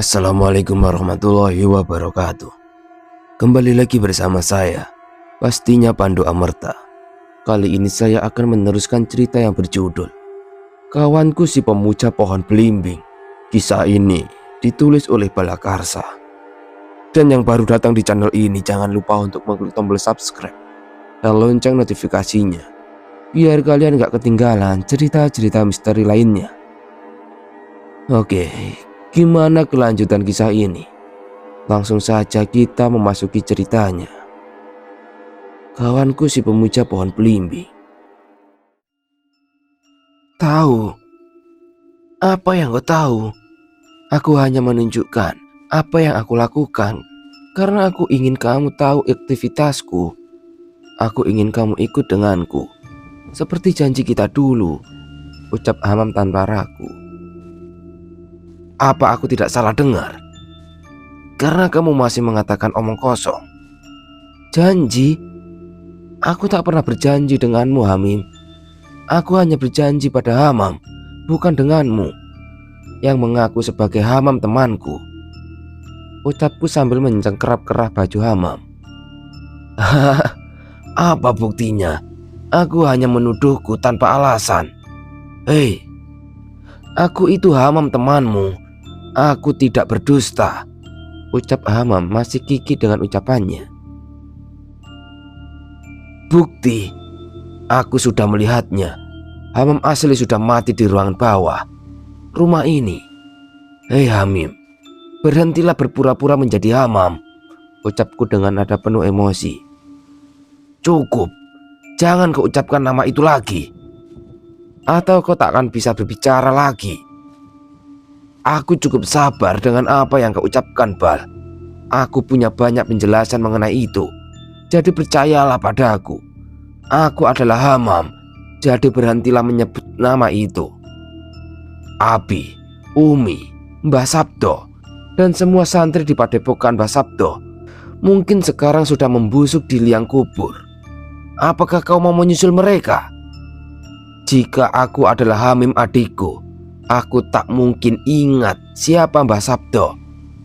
Assalamualaikum warahmatullahi wabarakatuh. Kembali lagi bersama saya, pastinya Pandu Amerta. Kali ini saya akan meneruskan cerita yang berjudul Kawanku si Pemuja Pohon Belimbing. Kisah ini ditulis oleh Balakarsa. Dan yang baru datang di channel ini, jangan lupa untuk mengklik tombol subscribe dan lonceng notifikasinya, biar kalian gak ketinggalan cerita-cerita misteri lainnya. Oke, gimana kelanjutan kisah ini? Langsung saja kita memasuki ceritanya. Kawanku si Pemuja Pohon Belimbing. Tahu? Apa yang kau tahu? Aku hanya menunjukkan apa yang aku lakukan karena aku ingin kamu tahu aktivitasku. Aku ingin kamu ikut denganku, seperti janji kita dulu, ucap Hamam tanpa ragu. Apa aku tidak salah dengar? Karena kamu masih mengatakan omong kosong. Janji? Aku tak pernah berjanji denganmu, Hamim. Aku hanya berjanji pada Hamam, bukan denganmu, yang mengaku sebagai Hamam temanku, ucapku sambil mencengkerap-kerap baju Hamam. Apa buktinya? Aku hanya menuduhku tanpa alasan. Hei, aku itu Hamam temanmu. Aku tidak berdusta, ucap Hamam masih kikir dengan ucapannya. Bukti? Aku sudah melihatnya. Hamam asli sudah mati di ruangan bawah rumah ini. Hei Hamim, berhentilah berpura-pura menjadi Hamam, ucapku dengan nada penuh emosi. Cukup, jangan kau ucapkan nama itu lagi, atau kau tak akan bisa berbicara lagi. Aku cukup sabar dengan apa yang kau ucapkan, Bal. Aku punya banyak penjelasan mengenai itu, jadi percayalah padaku. Aku adalah Hamam, jadi berhentilah menyebut nama itu. Abi, Umi, Mbah Sabdo, dan semua santri di padepokan Mbah Sabdo mungkin sekarang sudah membusuk di liang kubur. Apakah kau mau menyusul mereka? Jika aku adalah Hamim adikku, aku tak mungkin ingat siapa Mbah Sabdo,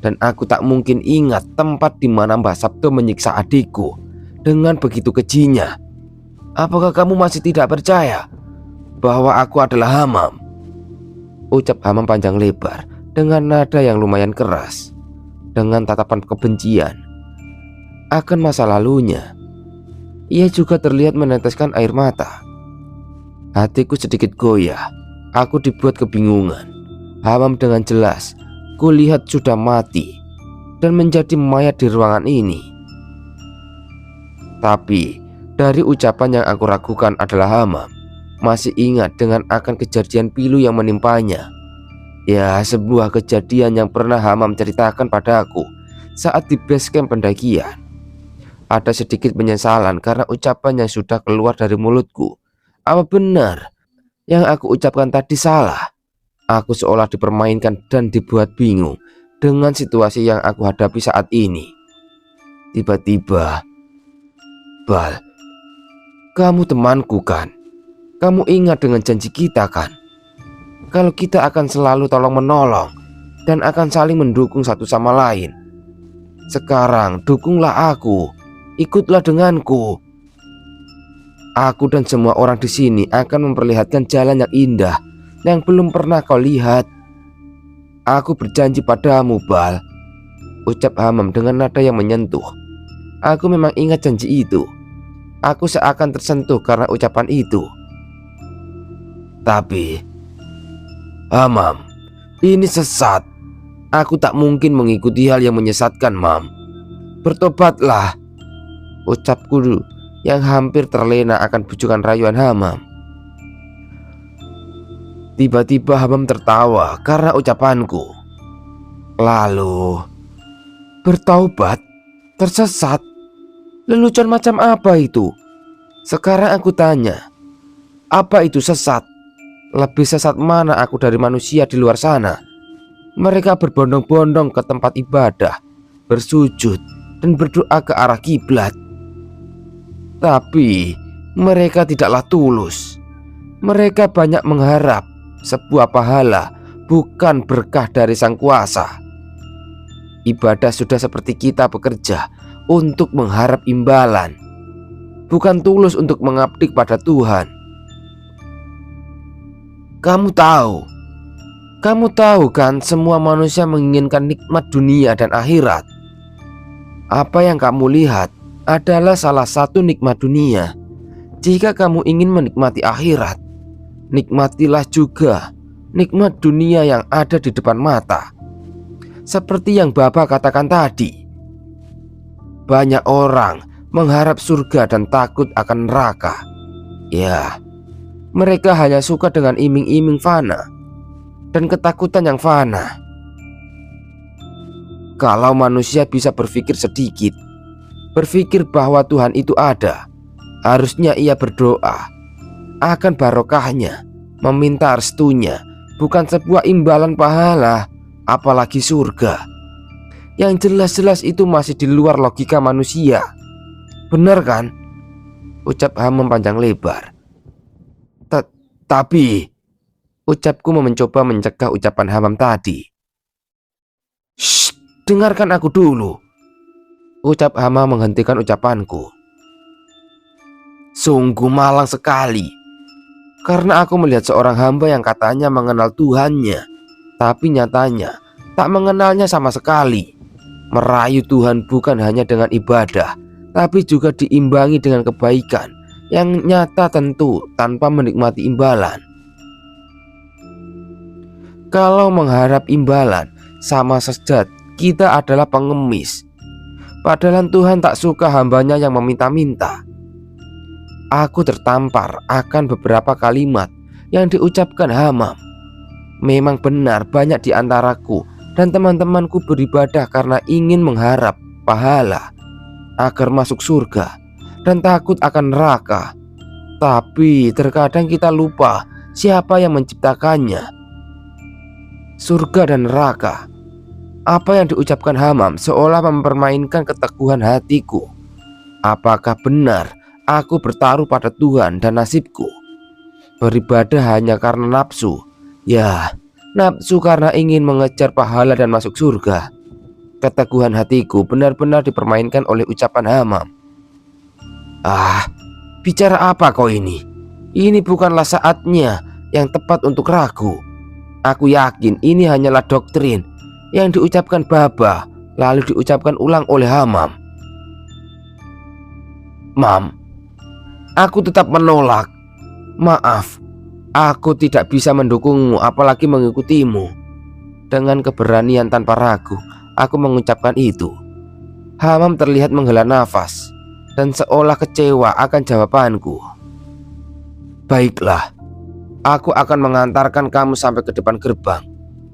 dan aku tak mungkin ingat tempat di mana Mbah Sabdo menyiksa adikku dengan begitu kejinya. Apakah kamu masih tidak percaya bahwa aku adalah Hamam? Ucap Hamam panjang lebar dengan nada yang lumayan keras, dengan tatapan kebencian akan masa lalunya. Ia juga terlihat meneteskan air mata. Hatiku sedikit goyah. Aku dibuat kebingungan. Hamam dengan jelas kulihat sudah mati dan menjadi mayat di ruangan ini. Tapi dari ucapan yang aku ragukan adalah Hamam masih ingat dengan akan kejadian pilu yang menimpanya. Ya, sebuah kejadian yang pernah Hamam ceritakan padaku saat di base camp pendakian. Ada sedikit penyesalan karena ucapan yang sudah keluar dari mulutku. Apa benar yang aku ucapkan tadi salah? Aku seolah dipermainkan dan dibuat bingung dengan situasi yang aku hadapi saat ini. Tiba-tiba, Bal, kamu temanku kan? Kamu ingat dengan janji kita kan? Kalau kita akan selalu tolong-menolong dan akan saling mendukung satu sama lain. Sekarang dukunglah aku, ikutlah denganku. Aku dan semua orang di sini akan memperlihatkan jalan yang indah yang belum pernah kau lihat. Aku berjanji padamu, Bal, ucap Hamam dengan nada yang menyentuh. Aku memang ingat janji itu. Aku seakan tersentuh karena ucapan itu. Tapi Hamam, ini sesat. Aku tak mungkin mengikuti hal yang menyesatkan, Mam. Bertobatlah, ucapku yang hampir terlena akan bujukan rayuan Hamam. Tiba-tiba Hamam tertawa karena ucapanku. Lalu, bertaubat? Tersesat? Lelucon macam apa itu? Sekarang aku tanya, apa itu sesat? Lebih sesat mana aku dari manusia di luar sana? Mereka berbondong-bondong ke tempat ibadah, bersujud dan berdoa ke arah kiblat. Tapi mereka tidaklah tulus. Mereka banyak mengharap sebuah pahala, bukan berkah dari sang kuasa. Ibadah sudah seperti kita bekerja untuk mengharap imbalan, bukan tulus untuk mengabdi pada Tuhan. Kamu tahu kan, semua manusia menginginkan nikmat dunia dan akhirat. Apa yang kamu lihat adalah salah satu nikmat dunia. Jika kamu ingin menikmati akhirat, nikmatilah juga nikmat dunia yang ada di depan mata. Seperti yang Bapak katakan tadi, banyak orang mengharap surga dan takut akan neraka. Ya, mereka hanya suka dengan iming-iming fana dan ketakutan yang fana. Kalau manusia bisa berpikir sedikit, berpikir bahwa Tuhan itu ada, harusnya ia berdoa akan barokahnya, meminta restunya, bukan sebuah imbalan pahala, apalagi surga. Yang jelas-jelas itu masih di luar logika manusia. Benar kan? Ucap Hamam panjang lebar. Tapi ucapku mencoba mencegah ucapan Hamam tadi. Shh, dengarkan aku dulu. Ucap Hamam menghentikan ucapanku. Sungguh malang sekali, karena aku melihat seorang hamba yang katanya mengenal Tuhannya, tapi nyatanya tak mengenalnya sama sekali. Merayu Tuhan bukan hanya dengan ibadah, tapi juga diimbangi dengan kebaikan yang nyata, tentu tanpa menikmati imbalan. Kalau mengharap imbalan, sama saja kita adalah pengemis. Padahal Tuhan tak suka hambanya yang meminta-minta. Aku tertampar akan beberapa kalimat yang diucapkan Hamam. Memang benar, banyak di antaraku dan teman-temanku beribadah karena ingin mengharap pahala agar masuk surga dan takut akan neraka. Tapi terkadang kita lupa siapa yang menciptakannya. Surga dan neraka. Apa yang diucapkan Hamam seolah mempermainkan keteguhan hatiku. Apakah benar aku bertaruh pada Tuhan dan nasibku? Beribadah hanya karena nafsu. Ya, nafsu karena ingin mengejar pahala dan masuk surga. Keteguhan hatiku benar-benar dipermainkan oleh ucapan Hamam. Bicara apa kau ini? Ini bukanlah saatnya yang tepat untuk ragu. Aku yakin ini hanyalah doktrin yang diucapkan Baba, lalu diucapkan ulang oleh Hamam. Mam, aku tetap menolak. Maaf, aku tidak bisa mendukungmu, apalagi mengikutimu. Dengan keberanian tanpa ragu, aku mengucapkan itu. Hamam terlihat menghela nafas dan seolah kecewa akan jawabanku. Baiklah, aku akan mengantarkan kamu sampai ke depan gerbang.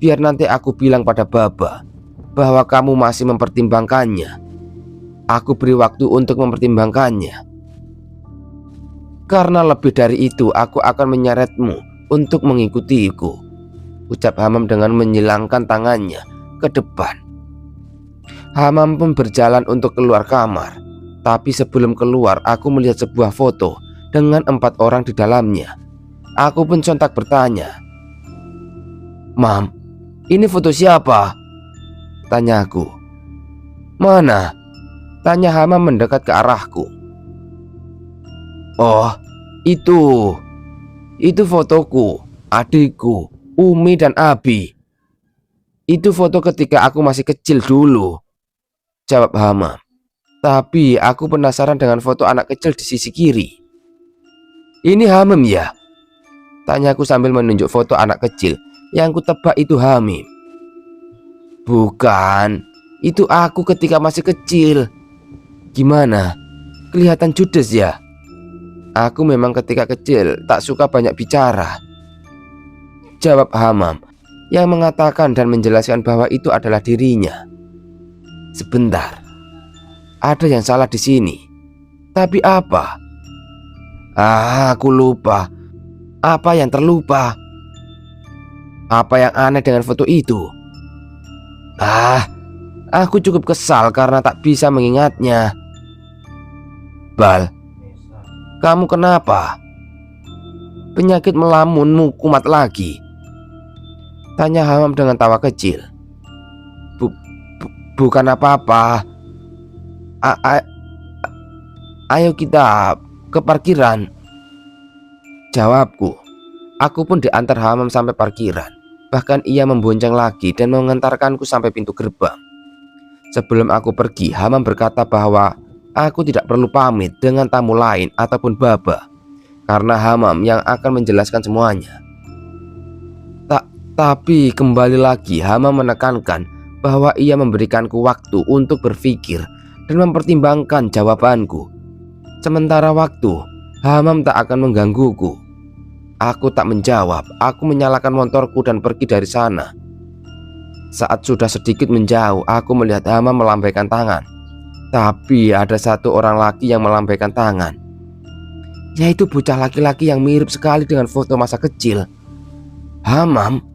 Biar nanti aku bilang pada Baba bahwa kamu masih mempertimbangkannya. Aku beri waktu untuk mempertimbangkannya. Karena lebih dari itu, aku akan menyeretmu untuk mengikutiku, ucap Hamam dengan menyilangkan tangannya ke depan. Hamam pun berjalan untuk keluar kamar. Tapi sebelum keluar, aku melihat sebuah foto dengan 4 orang di dalamnya. Aku pun sontak bertanya, Mam, ini foto siapa? Tanyaku. Mana? Tanya Hamam mendekat ke arahku. Oh, itu fotoku, adikku, Umi dan Abi. Itu foto ketika aku masih kecil dulu, jawab Hamam. Tapi aku penasaran dengan foto anak kecil di sisi kiri. Ini Hamam ya? Tanyaku sambil menunjuk foto anak kecil yang kutebak itu Hamim. Bukan, itu aku ketika masih kecil. Gimana? Kelihatan judes ya? Aku memang ketika kecil tak suka banyak bicara, jawab Hamam yang mengatakan dan menjelaskan bahwa itu adalah dirinya. Sebentar, ada yang salah di sini. Tapi apa? Aku lupa. Apa yang terlupa? Apa yang aneh dengan foto itu? Aku cukup kesal karena tak bisa mengingatnya. Bal, kamu kenapa? Penyakit melamunmu kumat lagi? Tanya Hamam dengan tawa kecil. Bukan apa-apa. A- a- Ayo kita ke parkiran, jawabku. Aku pun diantar Hamam sampai parkiran. Bahkan ia membonceng lagi dan mengantarkanku sampai pintu gerbang. Sebelum aku pergi, Hamam berkata bahwa aku tidak perlu pamit dengan tamu lain ataupun Baba, karena Hamam yang akan menjelaskan semuanya. Tapi kembali lagi Hamam menekankan bahwa ia memberikanku waktu untuk berpikir dan mempertimbangkan jawabanku. Sementara waktu, Hamam tak akan menggangguku. Aku tak menjawab. Aku menyalakan motorku dan pergi dari sana. Saat sudah sedikit menjauh, aku melihat Hamam melambaikan tangan. Tapi ada satu orang laki yang melambaikan tangan, yaitu bocah laki-laki yang mirip sekali dengan foto masa kecil. Hamam?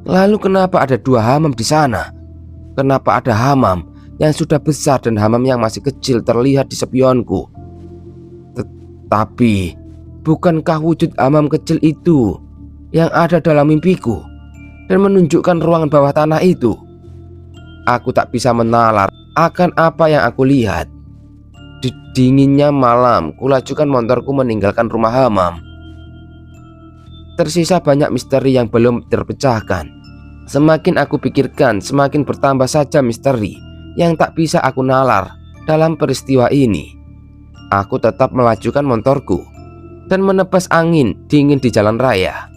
Lalu kenapa ada dua Hamam di sana? Kenapa ada Hamam yang sudah besar dan Hamam yang masih kecil terlihat di spionku? Tapi bukankah wujud Hamam kecil itu yang ada dalam mimpiku dan menunjukkan ruangan bawah tanah itu? Aku tak bisa menalar akan apa yang aku lihat. Di dinginnya malam, kulajukan motorku meninggalkan rumah Hamam. Tersisa banyak misteri yang belum terpecahkan. Semakin aku pikirkan, semakin bertambah saja misteri yang tak bisa aku nalar dalam peristiwa ini. Aku tetap melajukan motorku dan menebas angin dingin di jalan raya.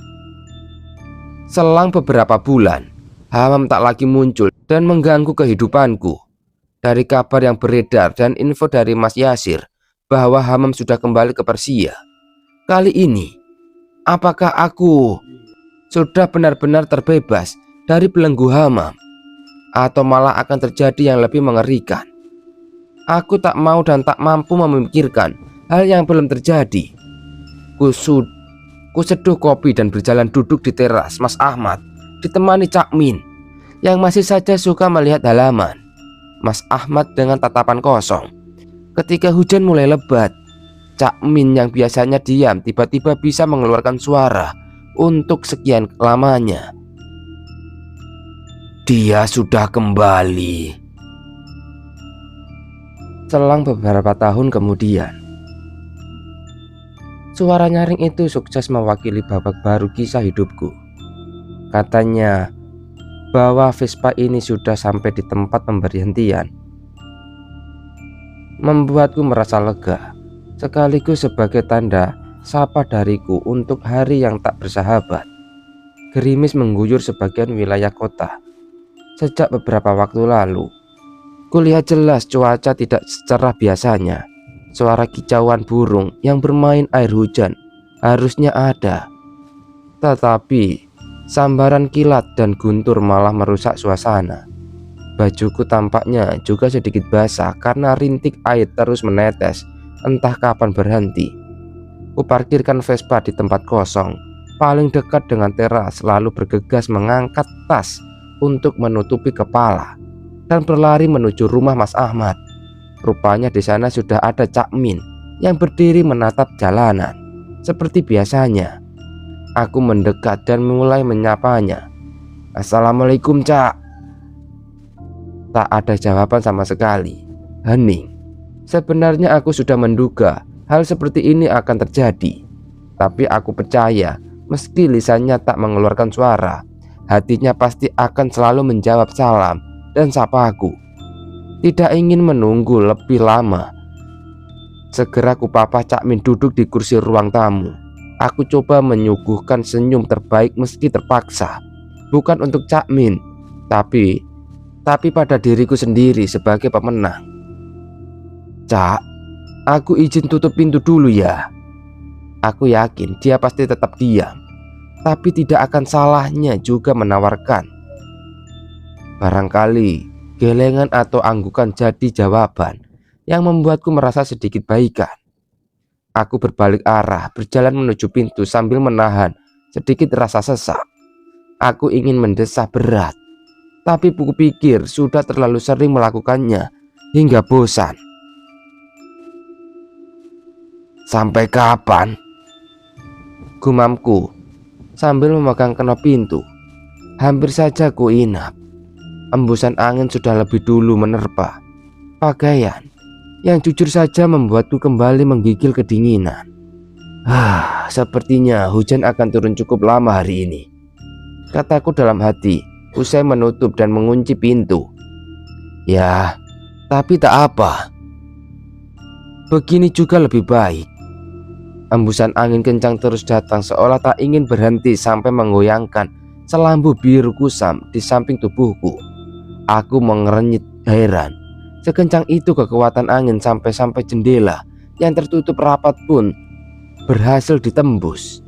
Selang beberapa bulan, Hamam tak lagi muncul dan mengganggu kehidupanku. Dari kabar yang beredar dan info dari Mas Yasir bahwa Hamam sudah kembali ke Persia, kali ini, apakah aku sudah benar-benar terbebas dari belenggu Hamam, atau malah akan terjadi yang lebih mengerikan? Aku tak mau dan tak mampu memikirkan hal yang belum terjadi. Kuseduh kopi dan berjalan duduk di teras Mas Ahmad, ditemani Cak Min yang masih saja suka melihat halaman. Mas Ahmad dengan tatapan kosong. Ketika hujan mulai lebat, Cak Min yang biasanya diam tiba-tiba bisa mengeluarkan suara untuk sekian lamanya. Dia sudah kembali. Selang beberapa tahun kemudian, suara nyaring itu sukses mewakili babak baru kisah hidupku. Katanya bahwa Vespa ini sudah sampai di tempat pemberhentian. Membuatku merasa lega, sekaligus sebagai tanda sapa dariku untuk hari yang tak bersahabat. Gerimis mengguyur sebagian wilayah kota. Sejak beberapa waktu lalu, kulihat jelas cuaca tidak secerah biasanya. Suara kicauan burung yang bermain air hujan harusnya ada, tetapi sambaran kilat dan guntur malah merusak suasana. Bajuku tampaknya juga sedikit basah karena rintik air terus menetes, entah kapan berhenti. Kuparkirkan Vespa di tempat kosong, paling dekat dengan teras, lalu bergegas mengangkat tas untuk menutupi kepala dan berlari menuju rumah Mas Ahmad. Rupanya di sana sudah ada Cak Min yang berdiri menatap jalanan. Seperti biasanya, aku mendekat dan mulai menyapanya. Assalamualaikum, Cak. Tak ada jawaban sama sekali. Hening. Sebenarnya aku sudah menduga hal seperti ini akan terjadi. Tapi aku percaya meski lisannya tak mengeluarkan suara, hatinya pasti akan selalu menjawab salam dan sapaku. Tidak ingin menunggu lebih lama, segera kupapah Cak Min duduk di kursi ruang tamu. Aku coba menyuguhkan senyum terbaik meski terpaksa. Bukan untuk Cak Min, tapi pada diriku sendiri sebagai pemenang. Cak, aku izin tutup pintu dulu ya. Aku yakin dia pasti tetap diam, tapi tidak akan salahnya juga menawarkan. Barangkali gelengan atau anggukan jadi jawaban yang membuatku merasa sedikit baikan. Aku berbalik arah, berjalan menuju pintu sambil menahan sedikit rasa sesak. Aku ingin mendesah berat, tapi kupikir sudah terlalu sering melakukannya hingga bosan. Sampai kapan? Gumamku sambil memegang kenop pintu. Hampir saja ku inap. Embusan angin sudah lebih dulu menerpa pakaian yang jujur saja membuatku kembali menggigil kedinginan. Sepertinya hujan akan turun cukup lama hari ini, kataku dalam hati usai menutup dan mengunci pintu. Ya, tapi tak apa. Begini juga lebih baik. Embusan angin kencang terus datang seolah tak ingin berhenti sampai menggoyangkan selambu biru kusam di samping tubuhku. Aku mengerenyit heran. Sekencang itu kekuatan angin sampai-sampai jendela yang tertutup rapat pun berhasil ditembus.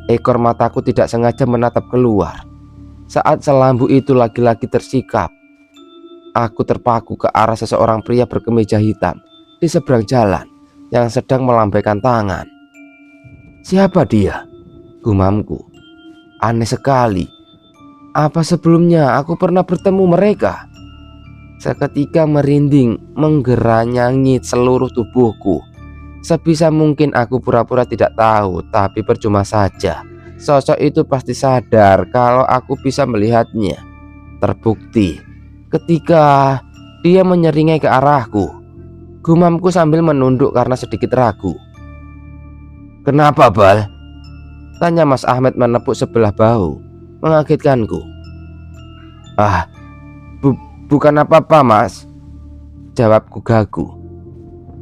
Ekor mataku tidak sengaja menatap keluar saat selambu itu lagi-lagi tersikap. Aku terpaku ke arah seseorang pria berkemeja hitam di seberang jalan yang sedang melambaikan tangan. Siapa dia? Gumamku. Aneh sekali. Apa sebelumnya aku pernah bertemu mereka? Seketika merinding menggeranyangi seluruh tubuhku. Sebisa mungkin aku pura-pura tidak tahu, tapi percuma saja. Sosok itu pasti sadar kalau aku bisa melihatnya. Terbukti ketika dia menyeringai ke arahku. Gumamku sambil menunduk karena sedikit ragu. Kenapa, Bal? Tanya Mas Ahmed menepuk sebelah bahu, mengagetkanku. Bukan apa-apa, Mas, jawabku gagu.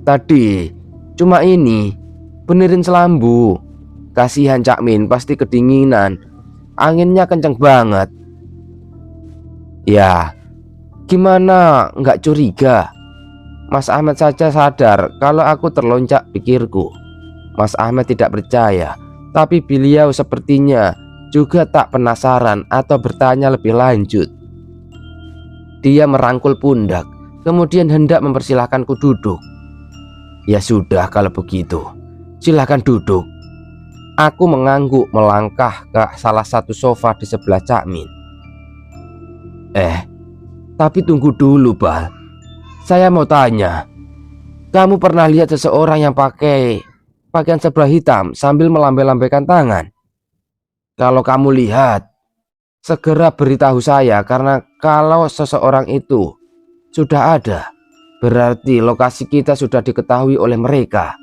Tadi cuma ini, benerin selambu. Kasihan Cak Min, pasti kedinginan. Anginnya kenceng banget. Ya, gimana nggak curiga? Mas Ahmed saja sadar kalau aku terlonjak, pikirku. Mas Ahmed tidak percaya, tapi beliau sepertinya juga tak penasaran atau bertanya lebih lanjut. Dia merangkul pundak, kemudian hendak mempersilahkanku duduk. Ya sudah kalau begitu, silahkan duduk. Aku mengangguk melangkah ke salah satu sofa di sebelah Cak Min. Tapi tunggu dulu, Bal. Saya mau tanya, kamu pernah lihat seseorang yang pakai pakaian sebelah hitam sambil melambai-lambaikan tangan? Kalau kamu lihat, segera beritahu saya, karena kalau seseorang itu sudah ada, berarti lokasi kita sudah diketahui oleh mereka.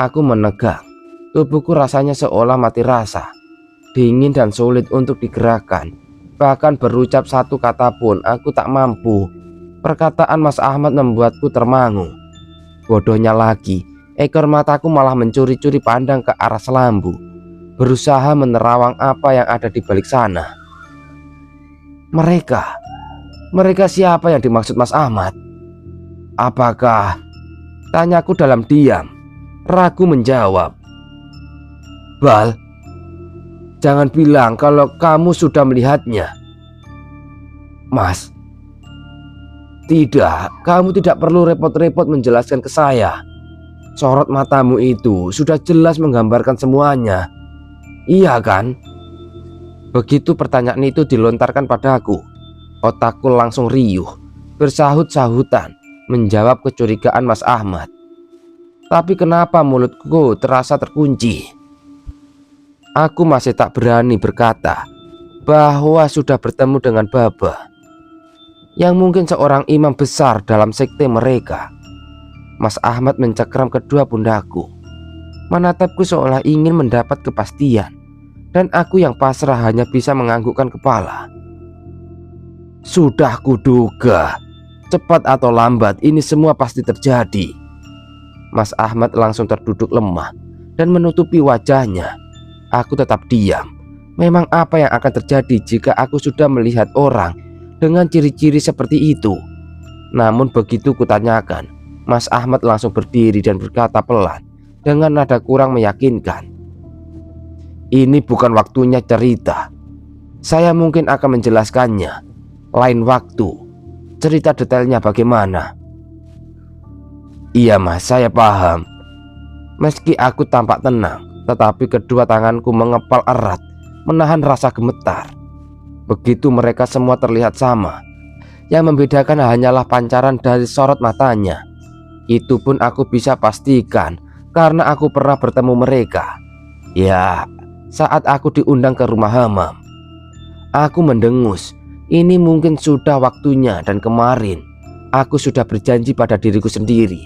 Aku menegang, tubuhku rasanya seolah mati rasa, dingin dan sulit untuk digerakkan. Bahkan berucap satu kata pun aku tak mampu. Perkataan Mas Ahmad membuatku termangu. Bodohnya lagi, ekor mataku malah mencuri-curi pandang ke arah selambu, berusaha menerawang apa yang ada di balik sana. Mereka siapa yang dimaksud Mas Ahmad? Apakah? Tanyaku dalam diam, ragu menjawab. Bal, jangan bilang kalau kamu sudah melihatnya. Mas, tidak, kamu tidak perlu repot-repot menjelaskan ke saya. Sorot matamu itu sudah jelas menggambarkan semuanya. Iya kan? Begitu pertanyaan itu dilontarkan padaku, otakku langsung riuh, bersahut-sahutan menjawab kecurigaan Mas Ahmad. Tapi kenapa mulutku terasa terkunci? Aku masih tak berani berkata bahwa sudah bertemu dengan Baba, yang mungkin seorang imam besar dalam sekte mereka. Mas Ahmad mencekram kedua pundakku, menatapku seolah ingin mendapat kepastian, dan aku yang pasrah hanya bisa menganggukkan kepala. Sudah kuduga, cepat atau lambat ini semua pasti terjadi. Mas Ahmad langsung terduduk lemah dan menutupi wajahnya. Aku tetap diam. Memang apa yang akan terjadi jika aku sudah melihat orang dengan ciri-ciri seperti itu? Namun begitu kutanyakan, Mas Ahmad langsung berdiri dan berkata pelan dengan nada kurang meyakinkan. Ini bukan waktunya cerita. Saya mungkin akan menjelaskannya lain waktu. Cerita detailnya bagaimana? Iya Mas, saya paham. Meski aku tampak tenang, tetapi kedua tanganku mengepal erat, menahan rasa gemetar. Begitu mereka semua terlihat sama. Yang membedakan hanyalah pancaran dari sorot matanya. Itu pun aku bisa pastikan karena aku pernah bertemu mereka. Ya, saat aku diundang ke rumah Hamam. Aku mendengus. Ini mungkin sudah waktunya, dan kemarin aku sudah berjanji pada diriku sendiri.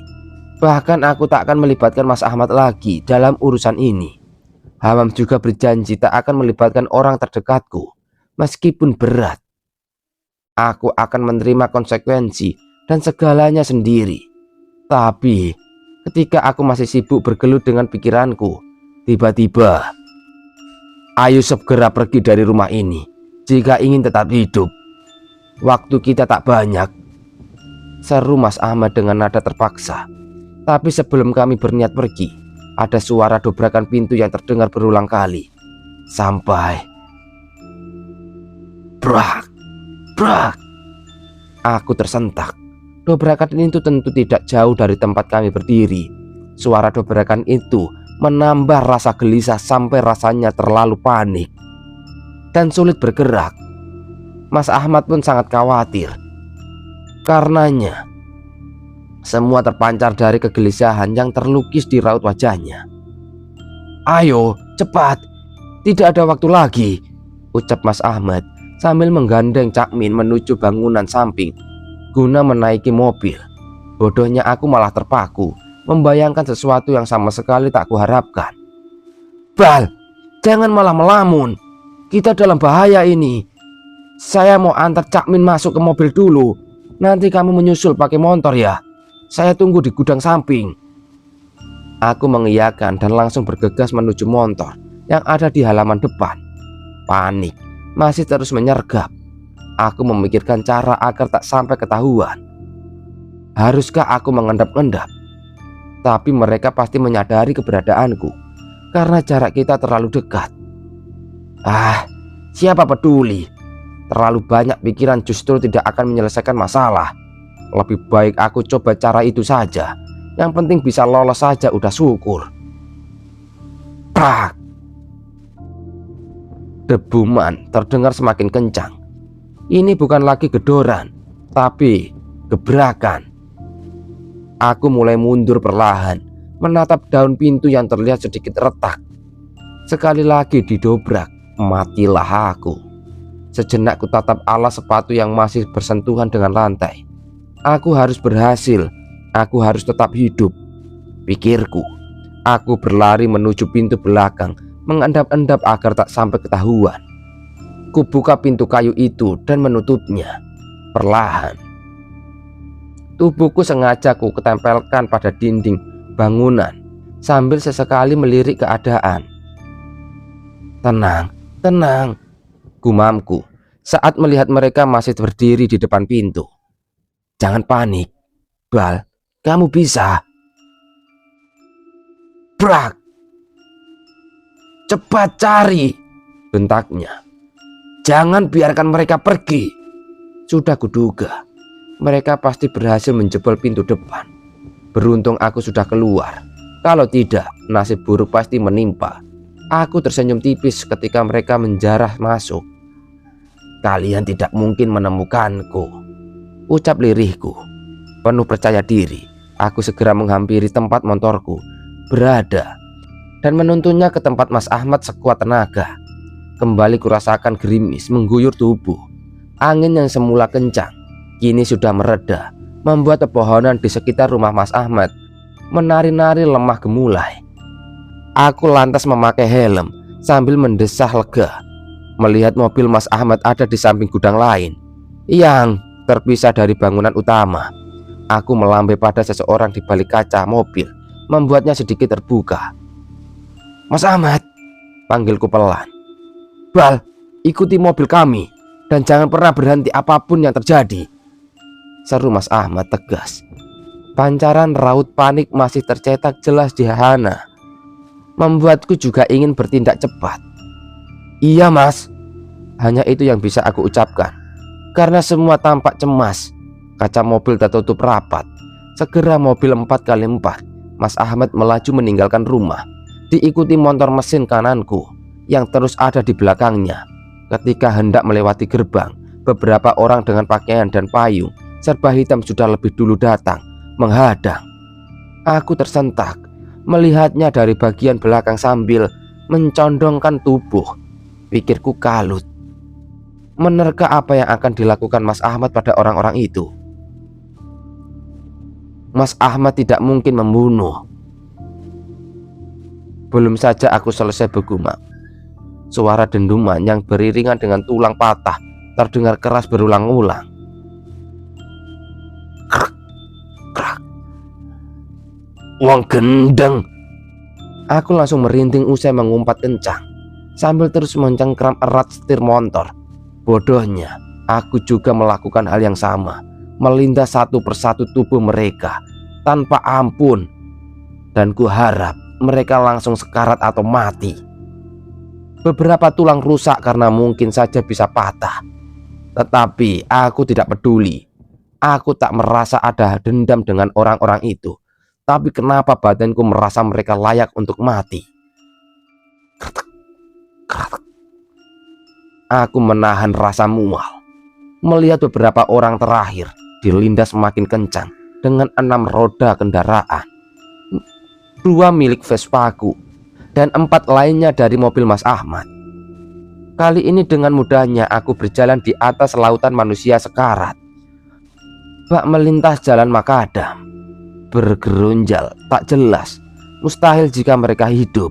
Bahkan aku tak akan melibatkan Mas Ahmad lagi dalam urusan ini. Hamam juga berjanji tak akan melibatkan orang terdekatku, meskipun berat. Aku akan menerima konsekuensi dan segalanya sendiri. Tapi ketika aku masih sibuk bergelut dengan pikiranku, tiba-tiba, "Ayo segera pergi dari rumah ini jika ingin tetap hidup. Waktu kita tak banyak," seru Mas Ahmad dengan nada terpaksa. Tapi sebelum kami berniat pergi, ada suara dobrakan pintu yang terdengar berulang kali. Sampai brak, brak. Aku tersentak. Dobrakan itu tentu tidak jauh dari tempat kami berdiri. Suara dobrakan itu menambah rasa gelisah sampai rasanya terlalu panik dan sulit bergerak. Mas Ahmad pun sangat khawatir. Karenanya, semua terpancar dari kegelisahan yang terlukis di raut wajahnya. "Ayo, cepat, tidak ada waktu lagi," ucap Mas Ahmad sambil menggandeng Cak Min menuju bangunan samping guna menaiki mobil. Bodohnya aku malah terpaku membayangkan sesuatu yang sama sekali tak kuharapkan. "Bal, jangan malah melamun. Kita dalam bahaya ini. Saya mau antar Cak Min masuk ke mobil dulu. Nanti kamu menyusul pakai motor ya. Saya tunggu di gudang samping." Aku mengiyakan dan langsung bergegas menuju motor yang ada di halaman depan. Panik masih terus menyergap. Aku memikirkan cara agar tak sampai ketahuan. Haruskah aku mengendap-endap? Tapi mereka pasti menyadari keberadaanku karena jarak kita terlalu dekat. Siapa peduli? Terlalu banyak pikiran justru tidak akan menyelesaikan masalah. Lebih baik aku coba cara itu saja. Yang penting bisa lolos saja udah syukur. Prak! Debuman terdengar semakin kencang. Ini bukan lagi gedoran, tapi gebrakan. Aku mulai mundur perlahan, menatap daun pintu yang terlihat sedikit retak. Sekali lagi didobrak, matilah aku. Sejenak ku tatap alas sepatu yang masih bersentuhan dengan lantai. Aku harus berhasil, aku harus tetap hidup, pikirku. Aku berlari menuju pintu belakang, mengendap-endap agar tak sampai ketahuan. Kubuka pintu kayu itu dan menutupnya perlahan. Tubuhku sengaja ku ketempelkan pada dinding bangunan sambil sesekali melirik keadaan. "Tenang, tenang," gumamku saat melihat mereka masih berdiri di depan pintu. "Jangan panik, Bal, kamu bisa." Brak! "Cepat cari," bentaknya. "Jangan biarkan mereka pergi." Sudah kuduga, mereka pasti berhasil menjebol pintu depan. Beruntung aku sudah keluar. Kalau tidak, nasib buruk pasti menimpa. Aku tersenyum tipis ketika mereka menjarah masuk. "Kalian tidak mungkin menemukanku," ucap lirihku. Penuh percaya diri, aku segera menghampiri tempat motorku berada dan menuntunnya ke tempat Mas Ahmad sekuat tenaga. Kembali kurasakan gerimis mengguyur tubuh. Angin yang semula kencang kini sudah mereda, membuat pepohonan di sekitar rumah Mas Ahmad menari-nari lemah gemulai. Aku lantas memakai helm sambil mendesah lega, melihat mobil Mas Ahmad ada di samping gudang lain yang terpisah dari bangunan utama. Aku melambai pada seseorang di balik kaca mobil, membuatnya sedikit terbuka. "Mas Ahmad," panggilku pelan. "Bal, ikuti mobil kami dan jangan pernah berhenti apapun yang terjadi," seru Mas Ahmad tegas. Pancaran raut panik masih tercetak jelas di Hana, membuatku juga ingin bertindak cepat. "Iya Mas," hanya itu yang bisa aku ucapkan karena semua tampak cemas. Kaca mobil tertutup rapat. Segera mobil 4x4 Mas Ahmad melaju meninggalkan rumah, diikuti motor mesin kananku yang terus ada di belakangnya. Ketika hendak melewati gerbang, beberapa orang dengan pakaian dan payung serba hitam sudah lebih dulu datang menghadang. Aku tersentak melihatnya dari bagian belakang sambil mencondongkan tubuh. Pikirku kalut. Menerka apa yang akan dilakukan Mas Ahmad pada orang-orang itu? Mas Ahmad tidak mungkin membunuh. Belum saja aku selesai bergumam, suara dentuman yang beriringan dengan tulang patah terdengar keras berulang-ulang. Krak, krak. Wong gendeng. Aku langsung merinding usai mengumpat kencang sambil terus mencengkram erat setir motor. Bodohnya, aku juga melakukan hal yang sama, melindas satu persatu tubuh mereka tanpa ampun. Dan ku harap mereka langsung sekarat atau mati. Beberapa tulang rusak karena mungkin saja bisa patah, tetapi aku tidak peduli. Aku tak merasa ada dendam dengan orang-orang itu. Tapi kenapa badanku merasa mereka layak untuk mati? Aku menahan rasa mual melihat beberapa orang terakhir dilindas semakin kencang dengan 6 roda kendaraan. 2 milik Vespaku dan 4 lainnya dari mobil Mas Ahmad. Kali ini dengan mudahnya aku berjalan di atas lautan manusia sekarat. Bak melintas jalan makadam, bergerunjal tak jelas, mustahil jika mereka hidup.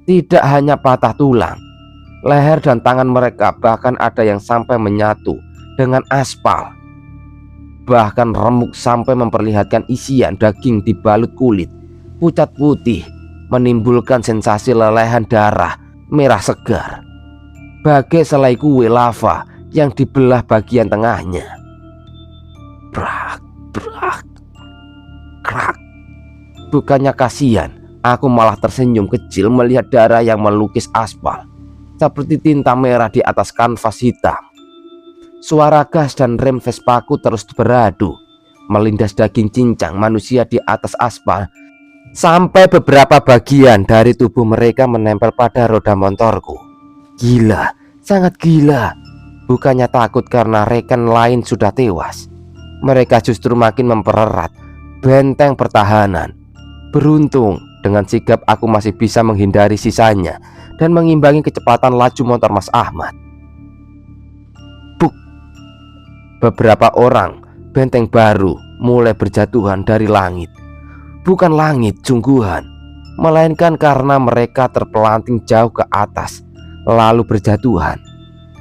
Tidak hanya patah tulang, leher dan tangan mereka bahkan ada yang sampai menyatu dengan aspal. Bahkan remuk sampai memperlihatkan isian daging dibalut kulit pucat putih, menimbulkan sensasi lelehan darah merah segar, bagai selai kue lava yang dibelah bagian tengahnya. Brak, brak, krak. Bukannya kasihan, aku malah tersenyum kecil melihat darah yang melukis aspal seperti tinta merah di atas kanvas hitam. Suara gas dan rem Vespaku terus beradu, melindas daging cincang manusia di atas aspal sampai beberapa bagian dari tubuh mereka menempel pada roda motorku. Gila, sangat gila. Bukannya takut karena rekan lain sudah tewas, mereka justru makin mempererat benteng pertahanan. Beruntung dengan sigap aku masih bisa menghindari sisanya dan mengimbangi kecepatan laju motor Mas Ahmad. Buk. Beberapa orang benteng baru mulai berjatuhan dari langit. Bukan langit sungguhan, melainkan karena mereka terpelanting jauh ke atas lalu berjatuhan.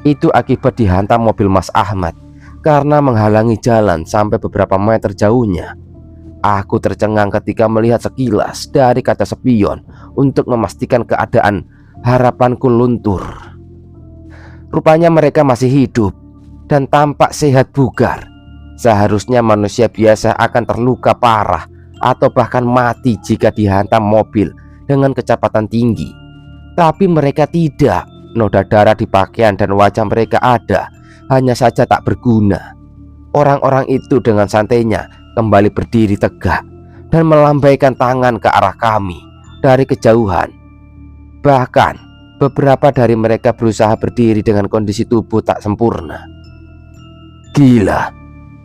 Itu akibat dihantam mobil Mas Ahmad karena menghalangi jalan sampai beberapa meter jauhnya. Aku tercengang ketika melihat sekilas dari kaca spion untuk memastikan keadaan harapanku luntur. Rupanya mereka masih hidup dan tampak sehat bugar. Seharusnya manusia biasa akan terluka parah atau bahkan mati jika dihantam mobil dengan kecepatan tinggi. Tapi mereka tidak. Noda darah di pakaian dan wajah mereka ada, hanya saja tak berguna. Orang-orang itu dengan santainya kembali berdiri tegak dan melambaikan tangan ke arah kami dari kejauhan. Bahkan beberapa dari mereka berusaha berdiri dengan kondisi tubuh tak sempurna. Gila,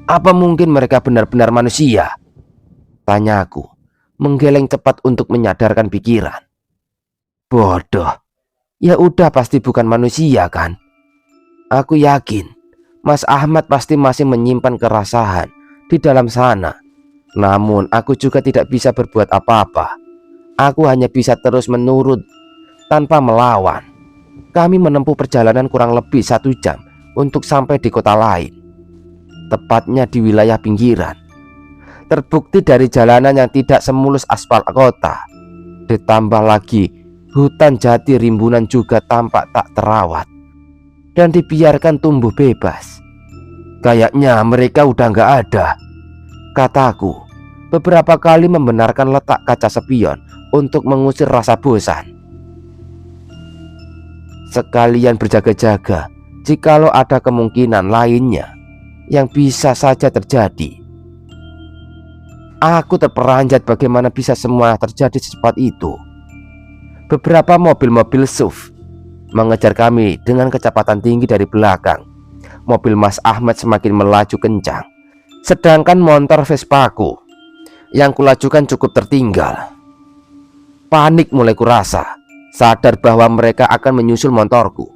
apa mungkin mereka benar-benar manusia? Tanyaku, menggeleng cepat untuk menyadarkan pikiran. Bodoh, ya udah pasti bukan manusia kan? Aku yakin Mas Ahmad pasti masih menyimpan kerasahan di dalam sana. Namun aku juga tidak bisa berbuat apa-apa. Aku hanya bisa terus menurut tanpa melawan. Kami menempuh perjalanan kurang lebih 1 jam untuk sampai di kota lain, tepatnya di wilayah pinggiran. Terbukti dari jalanan yang tidak semulus aspal kota, ditambah lagi hutan jati rimbunan juga tampak tak terawat dan dibiarkan tumbuh bebas. Kayaknya mereka udah nggak ada, kataku beberapa kali membenarkan letak kaca spion untuk mengusir rasa bosan. Sekalian berjaga-jaga jikalau ada kemungkinan lainnya yang bisa saja terjadi. Aku terperanjat bagaimana bisa semua terjadi secepat itu. Beberapa mobil-mobil SUV mengejar kami dengan kecepatan tinggi dari belakang. Mobil Mas Ahmad semakin melaju kencang, sedangkan motor Vespaku yang kulajukan cukup tertinggal. Panik mulai kurasa, sadar bahwa mereka akan menyusul motorku.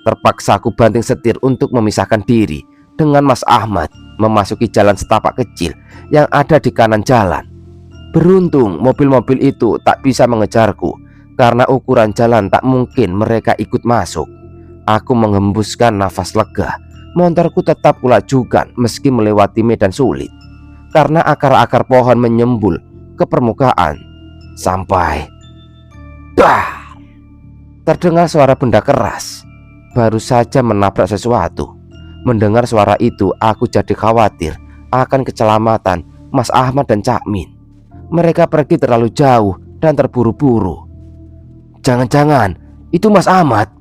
Terpaksa aku banting setir untuk memisahkan diri dengan Mas Ahmad memasuki jalan setapak kecil yang ada di kanan jalan. Beruntung mobil-mobil itu tak bisa mengejarku karena ukuran jalan tak mungkin mereka ikut masuk. Aku menghembuskan nafas lega. Motorku tetap kulajukan meski melewati medan sulit karena akar-akar pohon menyembul ke permukaan. Sampai dah, terdengar suara benda keras baru saja menabrak sesuatu. Mendengar suara itu aku jadi khawatir akan keselamatan Mas Ahmad dan Cak Min. Mereka pergi terlalu jauh dan terburu-buru. Jangan-jangan itu Mas Ahmad?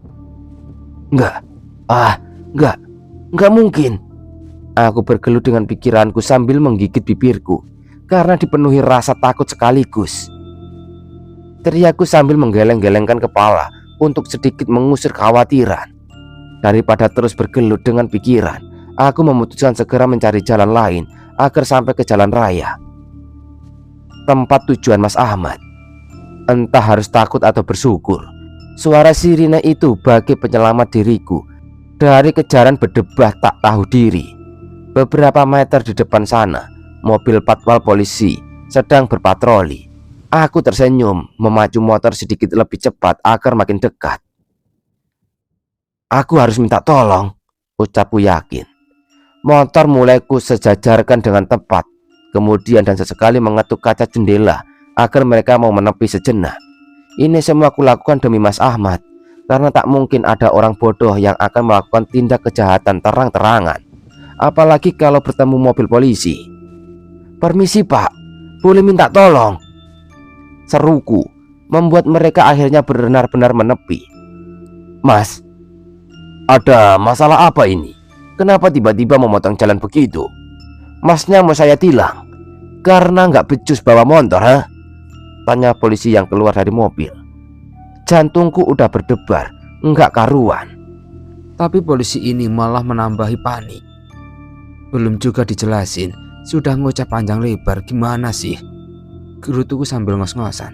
Enggak mungkin. Aku bergelut dengan pikiranku sambil menggigit bibirku karena dipenuhi rasa takut sekaligus. Teriakku sambil menggeleng-gelengkan kepala untuk sedikit mengusir kekhawatiran. Daripada terus bergelut dengan pikiran, aku memutuskan segera mencari jalan lain agar sampai ke jalan raya, tempat tujuan Mas Ahmad. Entah harus takut atau bersyukur, suara sirine itu bagi penyelamat diriku dari kejaran berdebah tak tahu diri. Beberapa meter di depan sana, mobil patwal polisi sedang berpatroli. Aku tersenyum, memacu motor sedikit lebih cepat agar makin dekat. Aku harus minta tolong, ucapku yakin. Motor mulai ku sejajarkan dengan tepat, kemudian dan sesekali mengetuk kaca jendela agar mereka mau menepi sejenak. Ini semua kulakukan demi Mas Ahmad, karena tak mungkin ada orang bodoh yang akan melakukan tindak kejahatan terang-terangan, apalagi kalau bertemu mobil polisi. Permisi Pak, boleh minta tolong? Seruku membuat mereka akhirnya benar-benar menepi. Mas, ada masalah apa ini? Kenapa tiba-tiba memotong jalan begitu? Masnya mau saya tilang karena nggak becus bawa motor, ha? Tanya polisi yang keluar dari mobil. Jantungku udah berdebar, nggak karuan. Tapi polisi ini malah menambahi panik. Belum juga dijelasin, sudah ngucap panjang lebar. Gimana sih? Gerutuku sambil ngos-ngosan.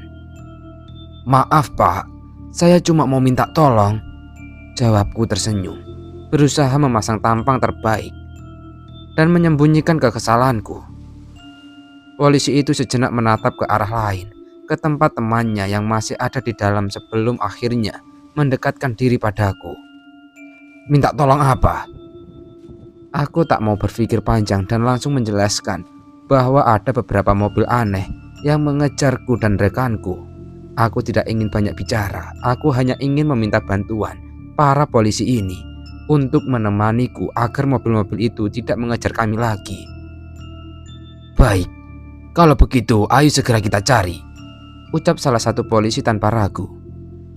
Maaf Pak, saya cuma mau minta tolong, jawabku tersenyum, berusaha memasang tampang terbaik dan menyembunyikan kekesalanku. Polisi itu sejenak menatap ke arah lain, ke tempat temannya yang masih ada di dalam sebelum akhirnya mendekatkan diri padaku. Minta tolong apa? Aku tak mau berpikir panjang dan langsung menjelaskan bahwa ada beberapa mobil aneh yang mengejarku dan rekanku. Aku tidak ingin banyak bicara. Aku hanya ingin meminta bantuan para polisi ini untuk menemaniku agar mobil-mobil itu tidak mengejar kami lagi. Baik, kalau begitu ayo segera kita cari, ucap salah satu polisi tanpa ragu.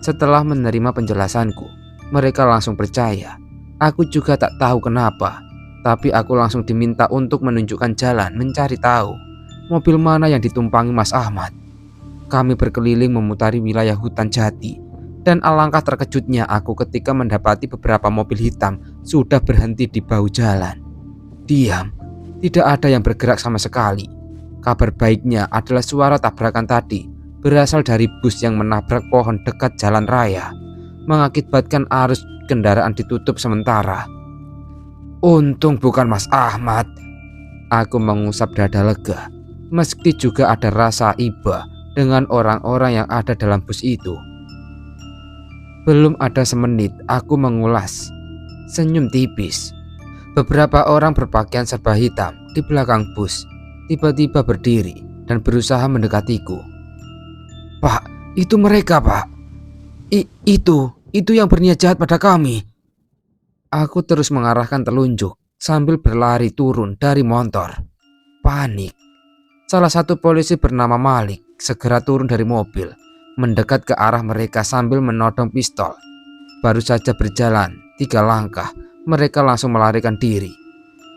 Setelah menerima penjelasanku, mereka langsung percaya. Aku juga tak tahu kenapa, tapi aku langsung diminta untuk menunjukkan jalan mencari tahu mobil mana yang ditumpangi Mas Ahmad. Kami berkeliling memutari wilayah hutan jati, dan alangkah terkejutnya aku ketika mendapati beberapa mobil hitam sudah berhenti di bahu jalan. Diam, tidak ada yang bergerak sama sekali. Kabar baiknya adalah suara tabrakan tadi berasal dari bus yang menabrak pohon dekat jalan raya, mengakibatkan arus kendaraan ditutup sementara. Untung bukan Mas Ahmad. Aku mengusap dada lega, meski juga ada rasa iba dengan orang-orang yang ada dalam bus itu. Belum ada semenit aku mengulas, senyum tipis. Beberapa orang berpakaian serba hitam di belakang bus tiba-tiba berdiri dan berusaha mendekatiku. Pak, itu mereka Pak. Itu yang berniat jahat pada kami. Aku terus mengarahkan telunjuk sambil berlari turun dari motor. Panik. Salah satu polisi bernama Malik segera turun dari mobil, mendekat ke arah mereka sambil menodong pistol. Baru saja berjalan 3 langkah, mereka langsung melarikan diri.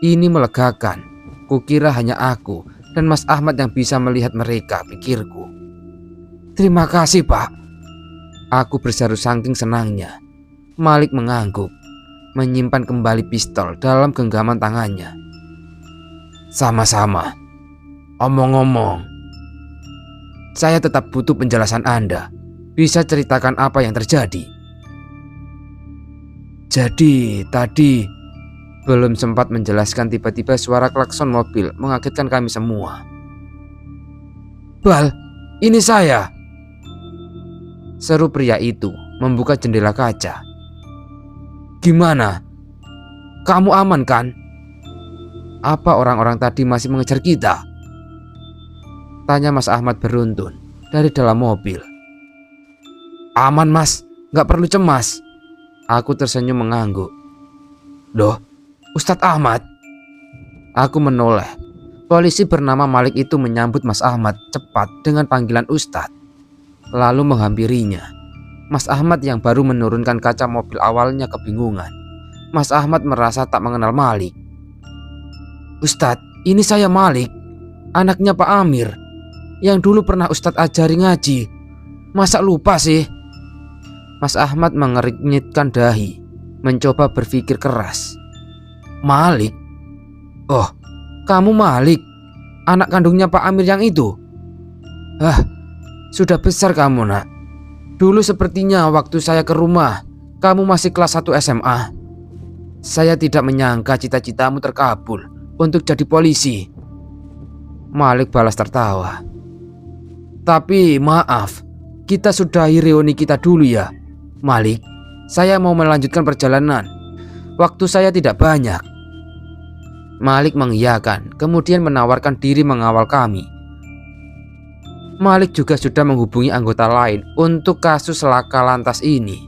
Ini melegakan. Kukira hanya aku dan Mas Ahmad yang bisa melihat mereka, pikirku. Terima kasih Pak. Aku berseru saking senangnya. Malik mengangguk, menyimpan kembali pistol dalam genggaman tangannya. Sama-sama. Omong-omong, saya tetap butuh penjelasan Anda. Bisa ceritakan apa yang terjadi? Jadi tadi belum sempat menjelaskan tiba-tiba suara klakson mobil mengagetkan kami semua. Bal, ini saya, seru pria itu membuka jendela kaca. Gimana? Kamu aman kan? Apa orang-orang tadi masih mengejar kita? Tanya Mas Ahmad beruntun dari dalam mobil. Aman mas, gak perlu cemas. Aku tersenyum mengangguk. Loh, Ustadz Ahmad? Aku menoleh. Polisi bernama Malik itu menyambut Mas Ahmad cepat dengan panggilan Ustadz, lalu menghampirinya. Mas Ahmad yang baru menurunkan kaca mobil awalnya kebingungan. Mas Ahmad merasa tak mengenal Malik. Ustadz, ini saya Malik, anaknya Pak Amir, yang dulu pernah Ustadz ajari ngaji. Masa lupa sih? Mas Ahmad mengernyitkan dahi, mencoba berpikir keras. Malik? Oh, kamu Malik, anak kandungnya Pak Amir yang itu? Sudah besar kamu nak. Dulu sepertinya waktu saya ke rumah, kamu masih kelas 1 SMA. Saya tidak menyangka cita-citamu terkabul untuk jadi polisi. Malik balas tertawa. Tapi maaf, kita sudahi reuni kita dulu ya. Malik, saya mau melanjutkan perjalanan. Waktu saya tidak banyak. Malik mengiyakan, kemudian menawarkan diri mengawal kami. Malik juga sudah menghubungi anggota lain untuk kasus laka lantas ini.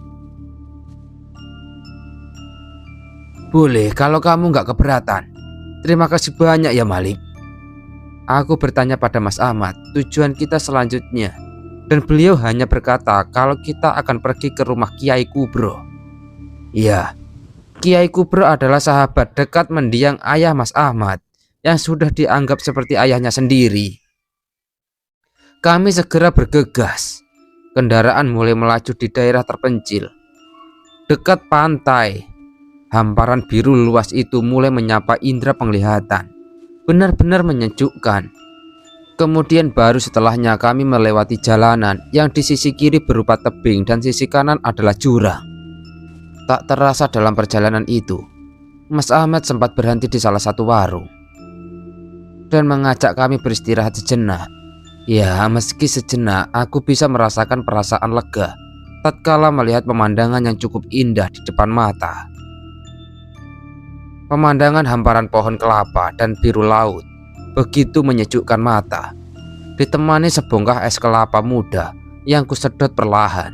Boleh kalau kamu gak keberatan. Terima kasih banyak ya Malik. Aku bertanya pada Mas Ahmad tujuan kita selanjutnya, dan beliau hanya berkata kalau kita akan pergi ke rumah Kiai Kubro. Ya, Kiai Kubro adalah sahabat dekat mendiang ayah Mas Ahmad yang sudah dianggap seperti ayahnya sendiri. Kami segera bergegas. Kendaraan mulai melaju di daerah terpencil dekat pantai. Hamparan biru luas itu mulai menyapa indera penglihatan, benar-benar menyejukkan. Kemudian baru setelahnya kami melewati jalanan yang di sisi kiri berupa tebing dan sisi kanan adalah jurang. Tak terasa dalam perjalanan itu, Mas Ahmad sempat berhenti di salah satu warung dan mengajak kami beristirahat sejenak. Ya, meski sejenak aku bisa merasakan perasaan lega tatkala melihat pemandangan yang cukup indah di depan mata. Pemandangan hamparan pohon kelapa dan biru laut begitu menyejukkan mata, ditemani sebongkah es kelapa muda yang kusedot perlahan.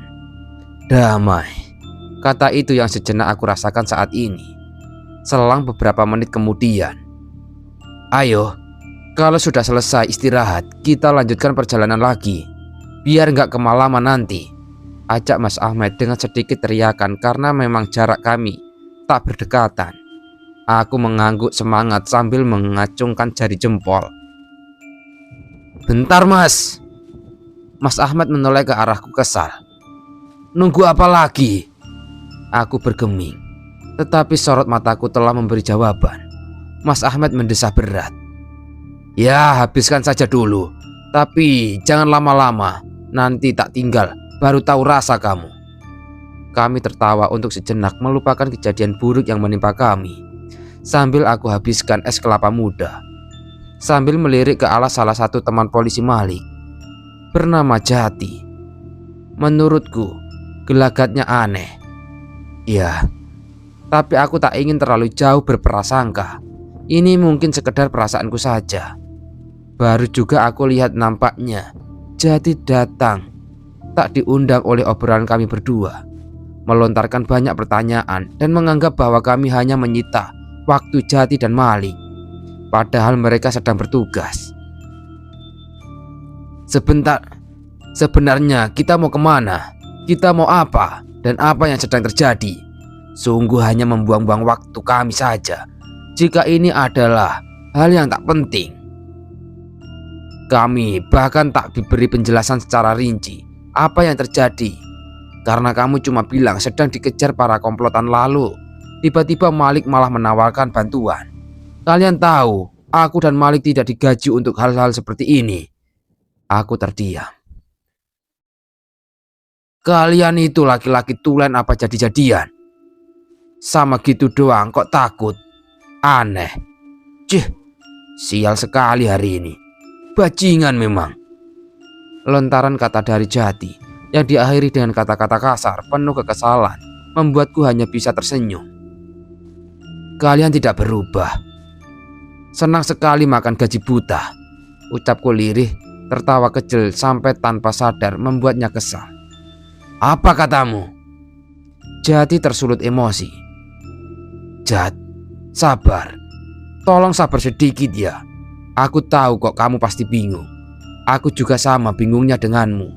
Damai, kata itu yang sejenak aku rasakan saat ini. Selang beberapa menit kemudian, ayo, kalau sudah selesai istirahat, kita lanjutkan perjalanan lagi, biar nggak kemalaman nanti, ajak Mas Ahmad dengan sedikit teriakan karena memang jarak kami tak berdekatan. Aku mengangguk semangat sambil mengacungkan jari jempol. Bentar mas. Mas Ahmad menoleh ke arahku kesal. Nunggu apa lagi? Aku bergeming, tetapi sorot mataku telah memberi jawaban. Mas Ahmad mendesah berat. Ya, habiskan saja dulu, tapi jangan lama-lama, nanti tak tinggal baru tahu rasa kamu. Kami tertawa untuk sejenak melupakan kejadian buruk yang menimpa kami. Sambil aku habiskan es kelapa muda, sambil melirik ke arah salah satu teman polisi Malik bernama Jati. Menurutku gelagatnya aneh. Ya, tapi aku tak ingin terlalu jauh berprasangka. Ini mungkin sekedar perasaanku saja. Baru juga aku lihat nampaknya Jati datang tak diundang oleh obrolan kami berdua, melontarkan banyak pertanyaan dan menganggap bahwa kami hanya menyita waktu Jati dan Malik, padahal mereka sedang bertugas. Sebenarnya kita mau kemana? Kita mau apa? Dan apa yang sedang terjadi? Sungguh hanya membuang-buang waktu kami saja jika ini adalah hal yang tak penting. Kami bahkan tak diberi penjelasan secara rinci apa yang terjadi, karena kamu cuma bilang sedang dikejar para komplotan, lalu tiba-tiba Malik malah menawarkan bantuan. Kalian tahu, aku dan Malik tidak digaji untuk hal-hal seperti ini. Aku terdiam. Kalian itu laki-laki tulen apa jadi-jadian? Sama gitu doang kok takut? Aneh. Cih, sial sekali hari ini. Bajingan memang. Lontaran kata dari Jati yang diakhiri dengan kata-kata kasar penuh kekesalan membuatku hanya bisa tersenyum. Kalian tidak berubah. Senang sekali makan gaji buta, ucapku lirih, tertawa kecil sampai tanpa sadar membuatnya kesal. Apa katamu? Jati tersulut emosi. Jat, sabar. Tolong sabar sedikit ya. Aku tahu kok kamu pasti bingung. Aku juga sama bingungnya denganmu.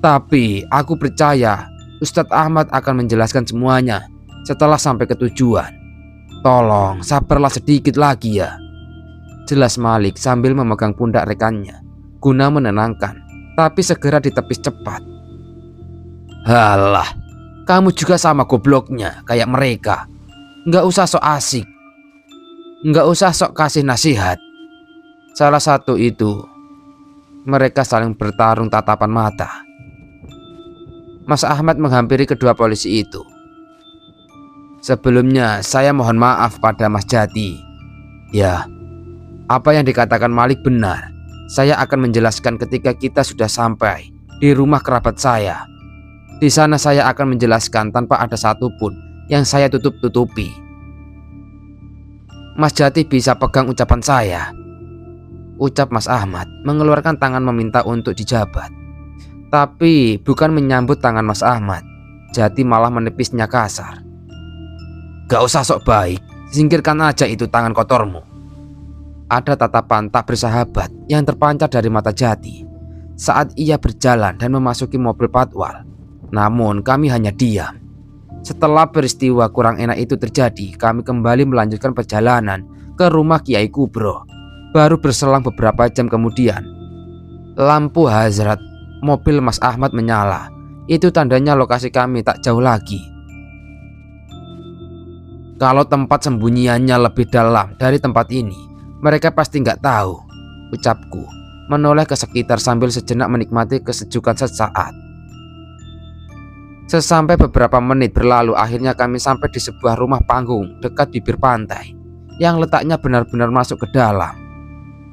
Tapi aku percaya Ustadz Ahmad akan menjelaskan semuanya setelah sampai ke tujuan. Tolong sabarlah sedikit lagi ya. Jelas Malik sambil memegang pundak rekannya guna menenangkan, tapi segera ditepis cepat. Halah, kamu juga sama gobloknya kayak mereka. Nggak usah sok asik, nggak usah sok kasih nasihat. Salah satu itu, mereka saling bertarung tatapan mata. Mas Ahmad menghampiri kedua polisi itu. Sebelumnya saya mohon maaf pada Mas Jati. Ya, apa yang dikatakan Malik benar. Saya akan menjelaskan ketika kita sudah sampai di rumah kerabat saya. Di sana saya akan menjelaskan tanpa ada satupun yang saya tutup-tutupi. Mas Jati bisa pegang ucapan saya, ucap Mas Ahmad mengeluarkan tangan meminta untuk dijabat. Tapi bukan menyambut tangan Mas Ahmad, Jati malah menepisnya kasar. Gak usah sok baik, singkirkan aja itu tangan kotormu. Ada tatapan tak bersahabat yang terpancar dari mata Jati saat ia berjalan dan memasuki mobil patwal. Namun kami hanya diam. Setelah peristiwa kurang enak itu terjadi, kami kembali melanjutkan perjalanan ke rumah Kiai Kubro. Baru berselang beberapa jam kemudian, lampu hazrat mobil Mas Ahmad menyala. Itu tandanya lokasi kami tak jauh lagi. Kalau tempat sembunyiannya lebih dalam dari tempat ini, mereka pasti nggak tahu, ucapku menoleh ke sekitar sambil sejenak menikmati kesejukan sesaat. Sesampai beberapa menit berlalu, akhirnya kami sampai di sebuah rumah panggung dekat bibir pantai yang letaknya benar-benar masuk ke dalam.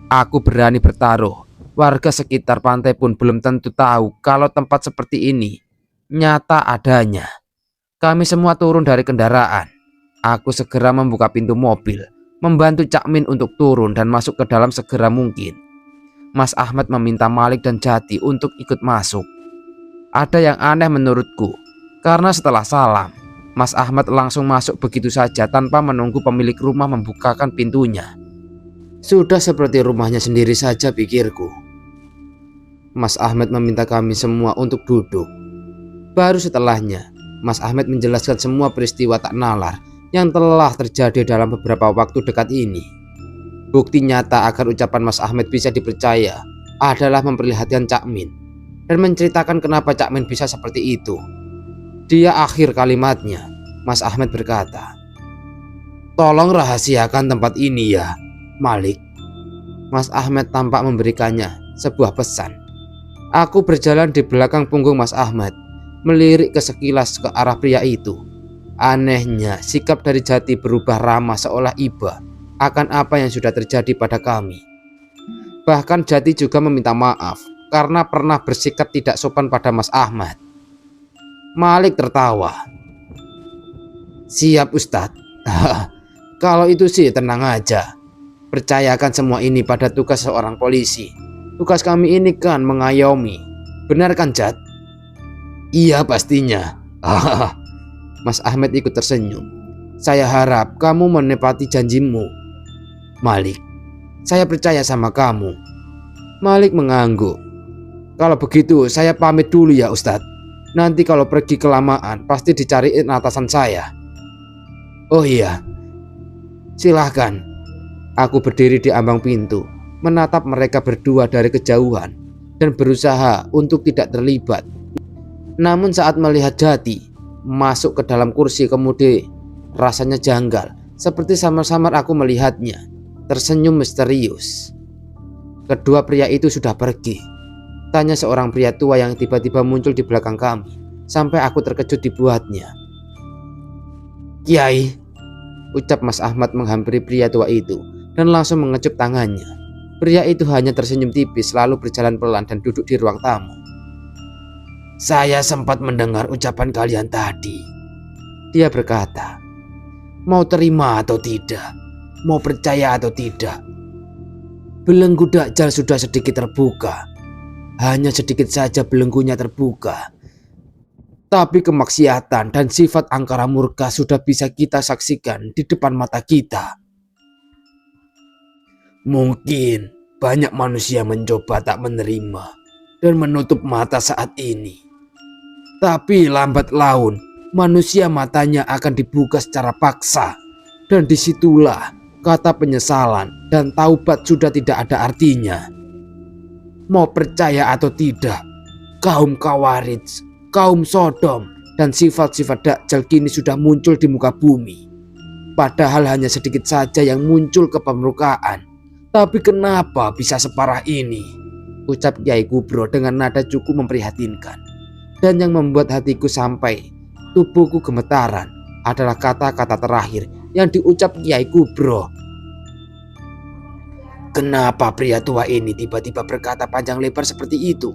Aku berani bertaruh, warga sekitar pantai pun belum tentu tahu kalau tempat seperti ini nyata adanya. Kami semua turun dari kendaraan. Aku segera membuka pintu mobil, membantu Cak Min untuk turun dan masuk ke dalam segera mungkin. Mas Ahmad meminta Malik dan Jati untuk ikut masuk. Ada yang aneh menurutku, karena setelah salam, Mas Ahmad langsung masuk begitu saja tanpa menunggu pemilik rumah membukakan pintunya. Sudah seperti rumahnya sendiri saja pikirku. Mas Ahmad meminta kami semua untuk duduk. Baru setelahnya, Mas Ahmad menjelaskan semua peristiwa tak nalar yang telah terjadi dalam beberapa waktu dekat ini. Bukti nyata agar ucapan Mas Ahmad bisa dipercaya adalah memperlihatkan Cak Min dan menceritakan kenapa Cak Min bisa seperti itu. Dia akhir kalimatnya, Mas Ahmad berkata, "Tolong rahasiakan tempat ini ya, Malik." Mas Ahmad tampak memberikannya sebuah pesan. Aku berjalan di belakang punggung Mas Ahmad, melirik ke sekilas ke arah pria itu. Anehnya, sikap dari Jati berubah ramah seolah iba akan apa yang sudah terjadi pada kami. Bahkan Jati juga meminta maaf karena pernah bersikap tidak sopan pada Mas Ahmad. Malik tertawa. "Siap Ustadz. Kalau itu sih tenang aja. Percayakan semua ini pada tugas seorang polisi. Tugas kami ini kan mengayomi. Benar kan Jat?" "Iya pastinya." Mas Ahmad ikut tersenyum. "Saya harap kamu menepati janjimu, Malik. Saya percaya sama kamu." Malik mengangguk. "Kalau begitu saya pamit dulu ya Ustadz. Nanti kalau pergi kelamaan pasti dicariin atasan saya." "Oh iya, silahkan." Aku berdiri di ambang pintu, menatap mereka berdua dari kejauhan dan berusaha untuk tidak terlibat. Namun saat melihat Jati masuk ke dalam kursi kemudi, rasanya janggal, seperti samar-samar aku melihatnya tersenyum misterius. "Kedua pria itu sudah pergi?" tanya seorang pria tua yang tiba-tiba muncul di belakang kami, sampai aku terkejut dibuatnya. "Kiai," ucap Mas Ahmad menghampiri pria tua itu dan langsung mengecup tangannya. Pria itu hanya tersenyum tipis lalu berjalan pelan dan duduk di ruang tamu. "Saya sempat mendengar ucapan kalian tadi," dia berkata. "Mau terima atau tidak, mau percaya atau tidak, belenggu Dajjal sudah sedikit terbuka. Hanya sedikit saja belenggunya terbuka. Tapi kemaksiatan dan sifat angkara murka sudah bisa kita saksikan di depan mata kita. Mungkin banyak manusia mencoba tak menerima dan menutup mata saat ini. Tapi lambat laun manusia matanya akan dibuka secara paksa. Dan disitulah kata penyesalan dan taubat sudah tidak ada artinya. Mau percaya atau tidak, kaum Khawarij, kaum Sodom, dan sifat-sifat Dajjal kini sudah muncul di muka bumi. Padahal hanya sedikit saja yang muncul ke permukaan. Tapi kenapa bisa separah ini?" ucap Kiai Kubro dengan nada cukup memprihatinkan. Dan yang membuat hatiku sampai tubuhku gemetaran adalah kata-kata terakhir yang diucap Kiai Kubro. Kenapa pria tua ini tiba-tiba berkata panjang lebar seperti itu?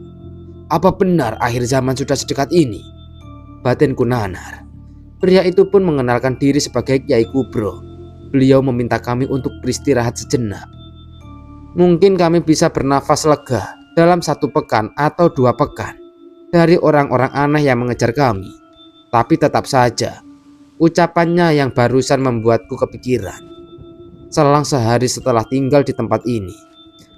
Apa benar akhir zaman sudah sedekat ini? Batinku nanar. Pria itu pun mengenalkan diri sebagai Kiai Kubro. Beliau meminta kami untuk beristirahat sejenak. Mungkin kami bisa bernafas lega dalam 1 pekan atau 2 pekan dari orang-orang aneh yang mengejar kami. Tapi tetap saja ucapannya yang barusan membuatku kepikiran. Selang sehari setelah tinggal di tempat ini,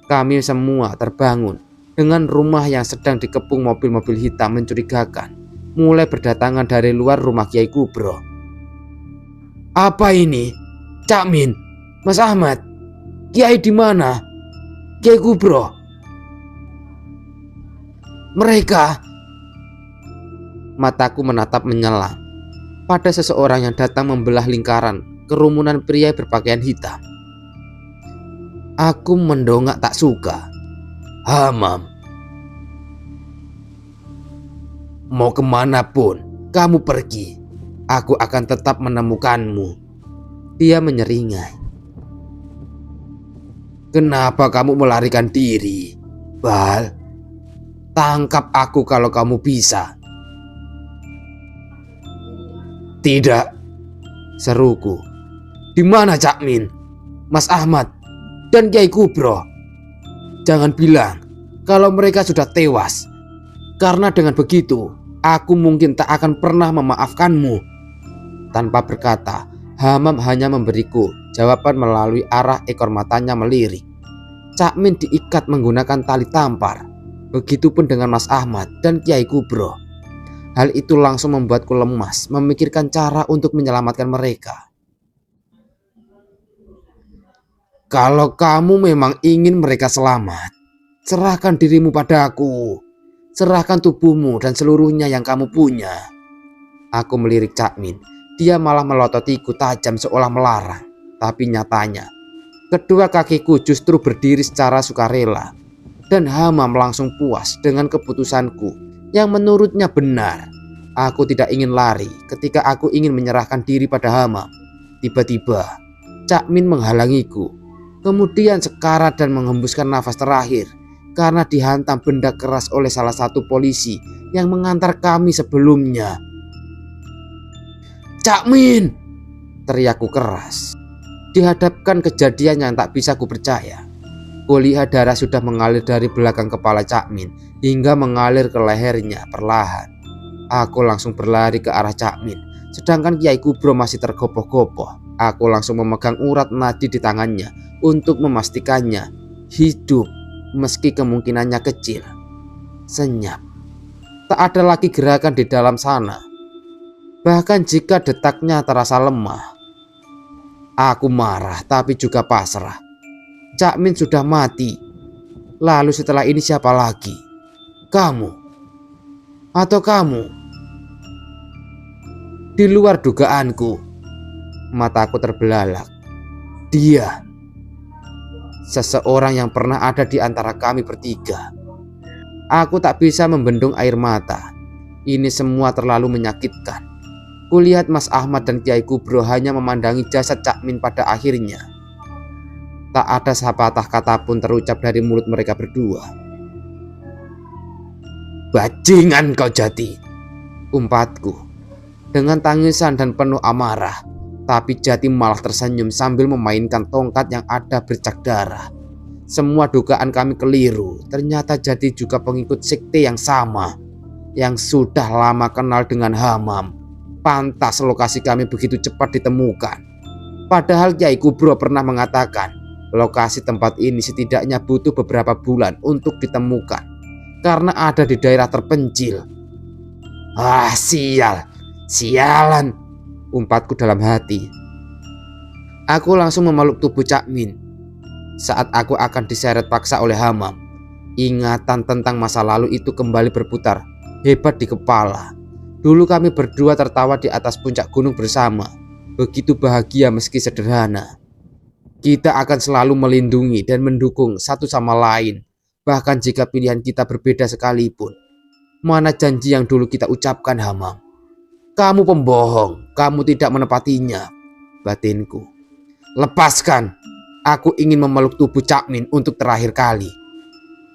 kami semua terbangun dengan rumah yang sedang dikepung mobil-mobil hitam mencurigakan mulai berdatangan dari luar rumah Kiai Kubro. "Apa ini? Cak Min, Mas Ahmad, Kiai di mana? Kiai Kubro? Mereka?" Mataku menatap menyelam pada seseorang yang datang membelah lingkaran kerumunan pria berpakaian hitam. Aku mendongak tak suka. "Hamam, mau kemanapun kamu pergi, aku akan tetap menemukanmu." Dia menyeringai. "Kenapa kamu melarikan diri, Bal? Tangkap aku kalau kamu bisa." "Tidak," seruku. "Di mana Cak Min, Mas Ahmad, dan Kiai Kubro? Jangan bilang kalau mereka sudah tewas, karena dengan begitu aku mungkin tak akan pernah memaafkanmu." Tanpa berkata, Hamam hanya memberiku jawaban melalui arah ekor matanya melirik. Cak Min diikat menggunakan tali tampar. Begitupun dengan Mas Ahmad dan Kiai Kubro. Hal itu langsung membuatku lemas memikirkan cara untuk menyelamatkan mereka. "Kalau kamu memang ingin mereka selamat, serahkan dirimu padaku. Serahkan tubuhmu dan seluruhnya yang kamu punya." Aku melirik Cak Min. Dia malah melototiku tajam seolah melarang. Tapi nyatanya, kedua kakiku justru berdiri secara sukarela. Dan Hamam langsung puas dengan keputusanku yang menurutnya benar. Aku tidak ingin lari ketika aku ingin menyerahkan diri pada Hamam. Tiba-tiba, Cak Min menghalangiku. Kemudian sekarat dan menghembuskan nafas terakhir karena dihantam benda keras oleh salah satu polisi yang mengantar kami sebelumnya. "Cak Min!" teriakku keras. Dihadapkan kejadian yang tak bisa kupercaya, kulihat darah sudah mengalir dari belakang kepala Cak Min hingga mengalir ke lehernya perlahan. Aku langsung berlari ke arah Cak Min, sedangkan Kiai Kubro masih tergopoh-gopoh. Aku langsung memegang urat nadi di tangannya untuk memastikannya hidup meski kemungkinannya kecil. Senyap. Tak ada lagi gerakan di dalam sana. Bahkan jika detaknya terasa lemah. Aku marah tapi juga pasrah. Cak Min sudah mati. Lalu setelah ini siapa lagi? Kamu? Atau kamu? Di luar dugaanku. Mataku terbelalak. Dia. Seseorang yang pernah ada di antara kami bertiga. Aku tak bisa membendung air mata. Ini semua terlalu menyakitkan. Kulihat Mas Ahmad dan Kiai Kubro hanya memandangi jasad Cak Min pada akhirnya. Tak ada sepatah kata pun terucap dari mulut mereka berdua. Bajingan kau Jati, umpatku dengan tangisan dan penuh amarah. Tapi Jati malah tersenyum sambil memainkan tongkat yang ada bercak darah. Semua dugaan kami keliru. Ternyata Jati juga pengikut sekte yang sama, yang sudah lama kenal dengan Hamam. Pantas lokasi kami begitu cepat ditemukan. Padahal Kiai Kubro pernah mengatakan lokasi tempat ini setidaknya butuh beberapa bulan untuk ditemukan karena ada di daerah terpencil. Sialan, umpatku dalam hati. Aku langsung memeluk tubuh Cak Min. Saat aku akan diseret paksa oleh Hamam, ingatan tentang masa lalu itu kembali berputar hebat di kepala. Dulu kami berdua tertawa di atas puncak gunung bersama, begitu bahagia meski sederhana. Kita akan selalu melindungi dan mendukung satu sama lain, bahkan jika pilihan kita berbeda sekalipun. Mana janji yang dulu kita ucapkan, Hamam? Kamu pembohong, kamu tidak menepatinya, batinku. Lepaskan, aku ingin memeluk tubuh Cak Min untuk terakhir kali,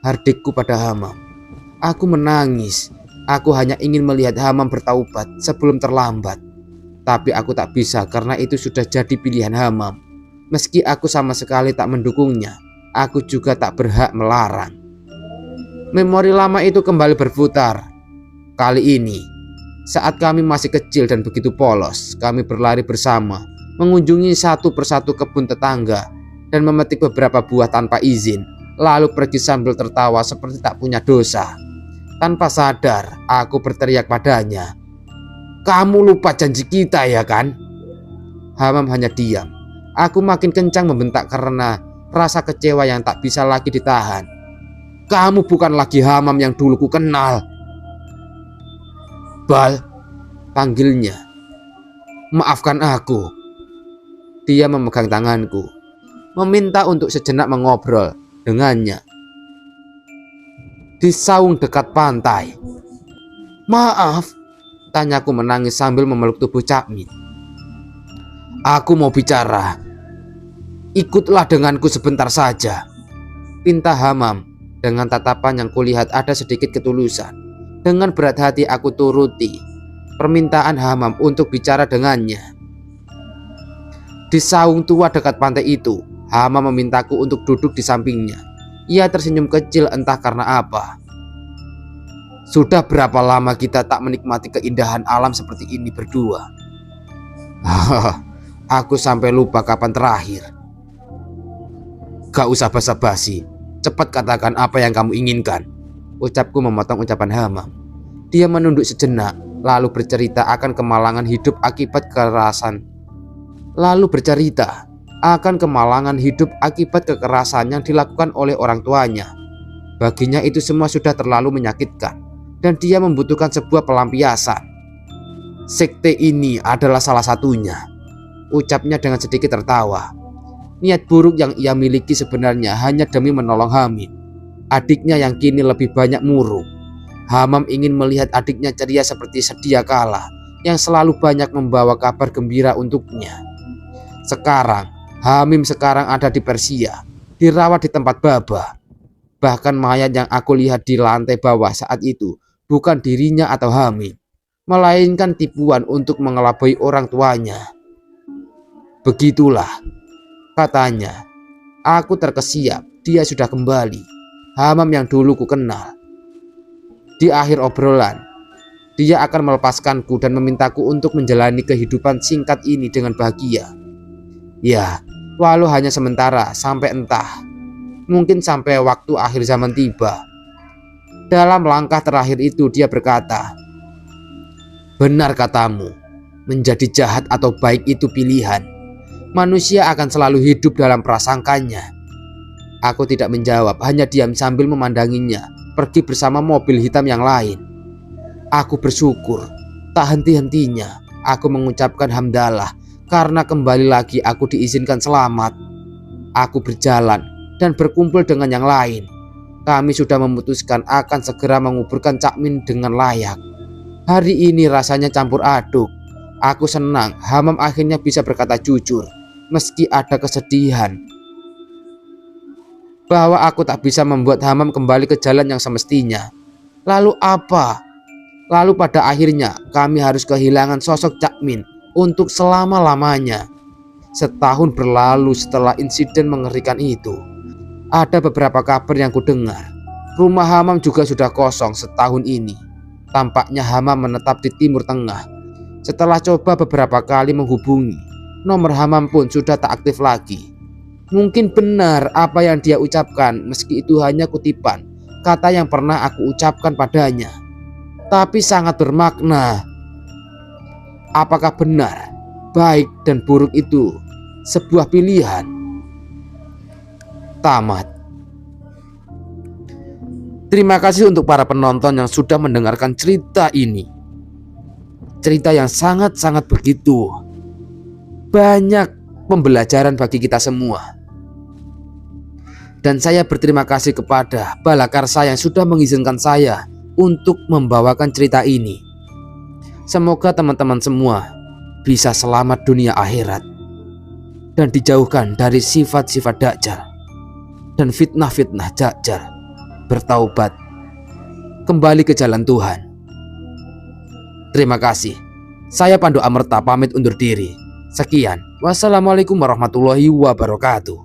hardikku pada Hamam. Aku menangis. Aku hanya ingin melihat Hamam bertaubat sebelum terlambat. Tapi aku tak bisa karena itu sudah jadi pilihan Hamam. Meski aku sama sekali tak mendukungnya, aku juga tak berhak melarang. Memori lama itu kembali berputar. Kali ini, saat kami masih kecil dan begitu polos, kami berlari bersama, mengunjungi satu persatu kebun tetangga, dan memetik beberapa buah tanpa izin, lalu pergi sambil tertawa seperti tak punya dosa. Tanpa sadar, aku berteriak padanya, "Kamu lupa janji kita ya kan?" Hamam hanya diam. Aku makin kencang membentak karena rasa kecewa yang tak bisa lagi ditahan. "Kamu bukan lagi Hamam yang dulu ku kenal." "Bal," panggilnya. "Maafkan aku." Dia memegang tanganku, meminta untuk sejenak mengobrol dengannya. Di saung dekat pantai. "Maaf," tanyaku menangis sambil memeluk tubuh Cak Min. "Aku mau bicara. Ikutlah denganku sebentar saja," pinta Hamam dengan tatapan yang kulihat ada sedikit ketulusan. Dengan berat hati aku turuti permintaan Hamam untuk bicara dengannya. Di saung tua dekat pantai itu, Hamam memintaku untuk duduk di sampingnya. Ia tersenyum kecil entah karena apa. "Sudah berapa lama kita tak menikmati keindahan alam seperti ini berdua?" Aku sampai lupa kapan terakhir." "Gak usah basa-basi, cepat katakan apa yang kamu inginkan," ucapku memotong ucapan Hamam. Dia menunduk sejenak, lalu bercerita akan kemalangan hidup akibat kekerasan yang dilakukan oleh orang tuanya. Baginya itu semua sudah terlalu menyakitkan, dan dia membutuhkan sebuah pelampiasan. "Sekte ini adalah salah satunya," ucapnya dengan sedikit tertawa. Niat buruk yang ia miliki sebenarnya hanya demi menolong Hamim, adiknya yang kini lebih banyak murung. Hamam ingin melihat adiknya ceria seperti sedia kala, yang selalu banyak membawa kabar gembira untuknya. Sekarang, Hamim ada di Persia, dirawat di tempat Baba. Bahkan mayat yang aku lihat di lantai bawah saat itu bukan dirinya atau Hamim, melainkan tipuan untuk mengelabui orang tuanya. "Begitulah," katanya. Aku terkesiap, dia sudah kembali. Hamam yang dulu ku kenal. Di akhir obrolan, dia akan melepaskanku dan memintaku untuk menjalani kehidupan singkat ini dengan bahagia. Ya, walau hanya sementara, mungkin sampai waktu akhir zaman tiba. Dalam langkah terakhir itu dia berkata, "Benar katamu, menjadi jahat atau baik itu pilihan. Manusia akan selalu hidup dalam prasangkanya." Aku tidak menjawab, hanya diam sambil memandanginya pergi bersama mobil hitam yang lain. Aku bersyukur, tak henti-hentinya aku mengucapkan hamdalah karena kembali lagi aku diizinkan selamat. Aku berjalan dan berkumpul dengan yang lain. Kami sudah memutuskan akan segera menguburkan Cak Min dengan layak. Hari ini rasanya campur aduk. Aku senang Hamam akhirnya bisa berkata jujur, meski ada kesedihan bahwa aku tak bisa membuat Hamam kembali ke jalan yang semestinya. Lalu apa? Lalu pada akhirnya kami harus kehilangan sosok Cak Min untuk selama-lamanya. Setahun berlalu setelah insiden mengerikan itu. Ada beberapa kabar yang kudengar. Rumah Hamam juga sudah kosong setahun ini. Tampaknya Hamam menetap di Timur Tengah. Setelah coba beberapa kali menghubungi, nomor Hamam pun sudah tak aktif lagi. Mungkin benar apa yang dia ucapkan, meski itu hanya kutipan kata yang pernah aku ucapkan padanya, tapi sangat bermakna. Apakah benar baik dan buruk itu sebuah pilihan? Tamat. Terima kasih untuk para penonton yang sudah mendengarkan cerita ini. Cerita yang sangat-sangat begitu banyak pembelajaran bagi kita semua. Dan saya berterima kasih kepada Balakarsa yang sudah mengizinkan saya untuk membawakan cerita ini. Semoga teman-teman semua bisa selamat dunia akhirat dan dijauhkan dari sifat-sifat Dajjal dan fitnah-fitnah Dajjal. Bertaubat, kembali ke jalan Tuhan. Terima kasih. Saya Pandu Amerta pamit undur diri. Sekian. Wassalamualaikum warahmatullahi wabarakatuh.